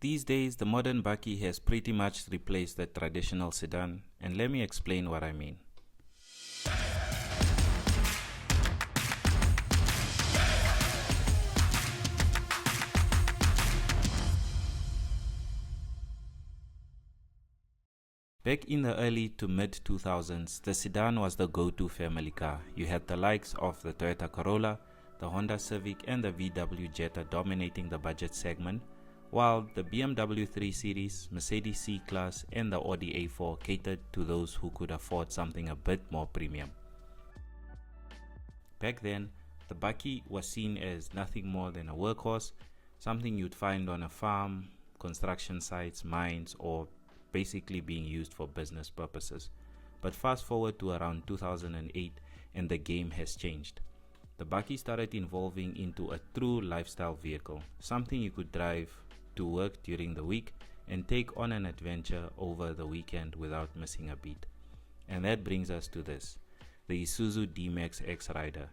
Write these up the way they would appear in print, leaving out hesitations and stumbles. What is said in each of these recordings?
These days, the modern bakkie has pretty much replaced the traditional sedan, and let me explain what I mean. Back in the early to mid 2000s, the sedan was the go-to family car. You had the likes of the Toyota Corolla, the Honda Civic and the VW Jetta dominating the budget segment, while the BMW 3 Series, Mercedes C-Class and the Audi A4 catered to those who could afford something a bit more premium. Back then, the bakkie was seen as nothing more than a workhorse, something you'd find on a farm, construction sites, mines, or basically being used for business purposes. But fast forward to around 2008 and the game has changed. The bakkie started evolving into a true lifestyle vehicle, something you could drive to work during the week and take on an adventure over the weekend without missing a beat. And that brings us to this, the Isuzu D-Max X-Rider.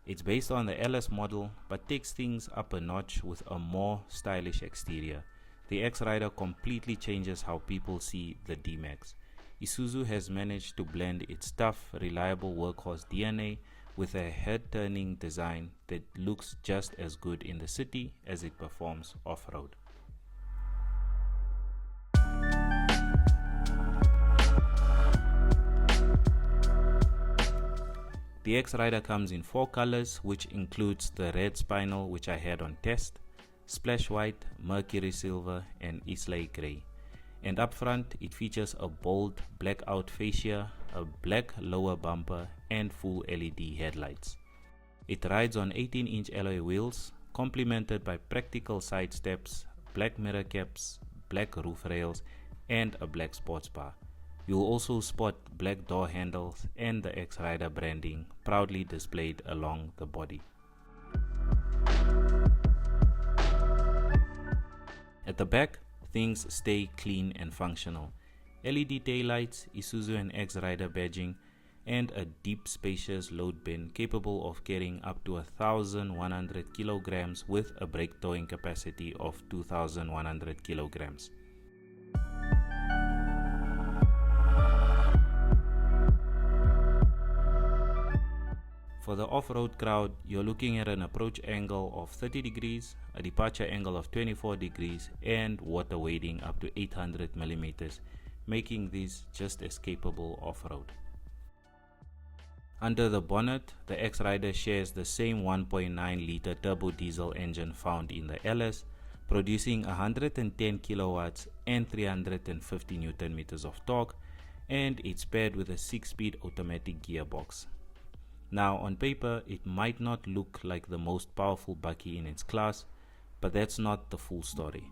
It's based on the LS model but takes things up a notch with a more stylish exterior. The X-Rider completely changes how people see the D-Max. Isuzu has managed to blend its tough, reliable workhorse DNA with a head-turning design that looks just as good in the city as it performs off-road. The X-Rider comes in 4 colors, which includes the red spinel, which I had on test, splash white, mercury silver and Islay grey. And up front it features a bold blackout fascia, a black lower bumper and full LED headlights. It rides on 18-inch alloy wheels, complemented by practical side steps, black mirror caps, black roof rails and a black sports bar. You'll also spot black door handles and the X-Rider branding proudly displayed along the body. At the back, things stay clean and functional. LED taillights, Isuzu and X-Rider badging, and a deep spacious load bin capable of carrying up to 1,100 kilograms with a brake towing capacity of 2,100 kilograms. For the off-road crowd, you're looking at an approach angle of 30 degrees, a departure angle of 24 degrees, and water wading up to 800 millimeters, making these just as capable off-road. Under the bonnet, the X-Rider shares the same 1.9-liter turbo diesel engine found in the LS, producing 110 kilowatts and 350 Newton meters of torque, and it's paired with a 6-speed automatic gearbox. Now on paper, it might not look like the most powerful bakkie in its class, but that's not the full story.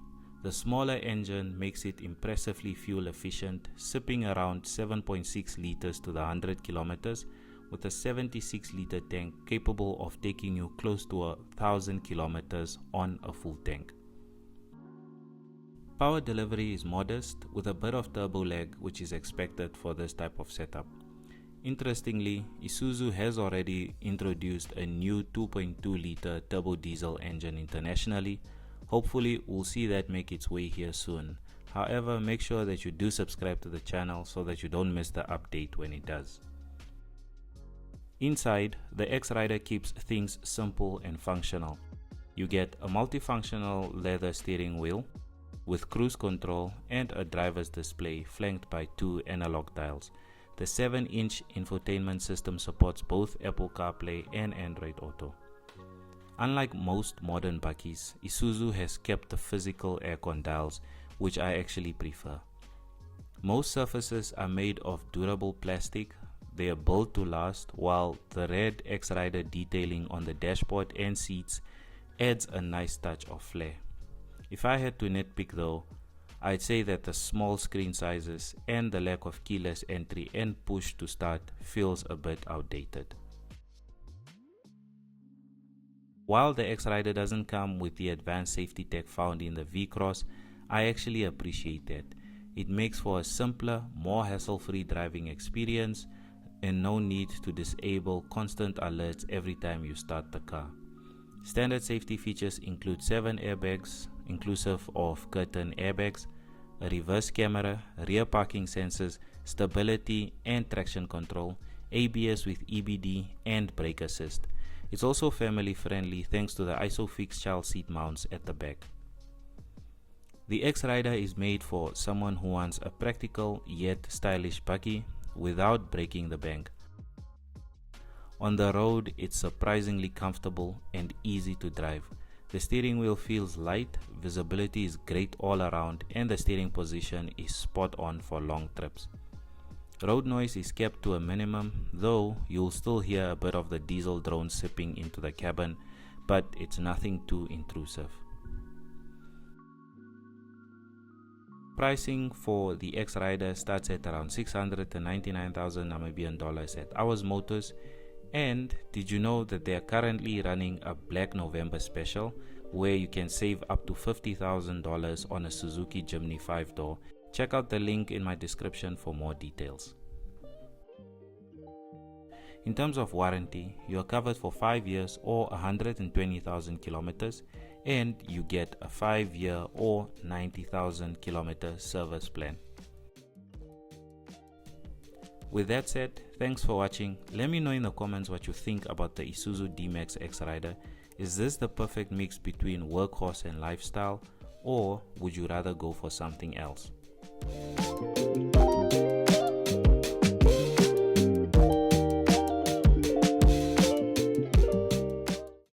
The smaller engine makes it impressively fuel efficient, sipping around 7.6 liters to the 100 kilometers with a 76-liter tank capable of taking you close to 1,000 kilometers on a full tank. Power delivery is modest with a bit of turbo lag, which is expected for this type of setup. Interestingly, Isuzu has already introduced a new 2.2-liter turbo diesel engine internationally. Hopefully, we'll see that make its way here soon. However, make sure that you do subscribe to the channel so that you don't miss the update when it does. Inside, the X-Rider keeps things simple and functional. You get a multifunctional leather steering wheel with cruise control and a driver's display flanked by 2 analog dials. The 7-inch infotainment system supports both Apple CarPlay and Android Auto. Unlike most modern bakkies, Isuzu has kept the physical aircon dials, which I actually prefer. Most surfaces are made of durable plastic. They are built to last, while the red X-Rider detailing on the dashboard and seats adds a nice touch of flair. If I had to nitpick though, I'd say that the small screen sizes and the lack of keyless entry and push to start feels a bit outdated. While the X-Rider doesn't come with the advanced safety tech found in the V-Cross, I actually appreciate that. It makes for a simpler, more hassle-free driving experience and no need to disable constant alerts every time you start the car. Standard safety features include 7 airbags, inclusive of curtain airbags, a reverse camera, rear parking sensors, stability and traction control, ABS with EBD and brake assist. It's also family friendly thanks to the ISOFIX child seat mounts at the back. The X-Rider is made for someone who wants a practical yet stylish bakkie without breaking the bank. On the road, it's surprisingly comfortable and easy to drive. The steering wheel feels light, visibility is great all around, and the steering position is spot on for long trips. Road noise is kept to a minimum, though you'll still hear a bit of the diesel drone sipping into the cabin, but it's nothing too intrusive. Pricing for the X-Rider starts at around 699,000 Namibian dollars at Ours Motors. And did you know that they are currently running a Black November special where you can save up to $50,000 on a Suzuki Jimny 5-door? Check out the link in my description for more details. In terms of warranty, you are covered for 5 years or 120,000 kilometers, and you get a 5-year or 90,000 kilometer service plan. With that said, thanks for watching. Let me know in the comments what you think about the Isuzu D-Max X-Rider. Is this the perfect mix between workhorse and lifestyle, or would you rather go for something else?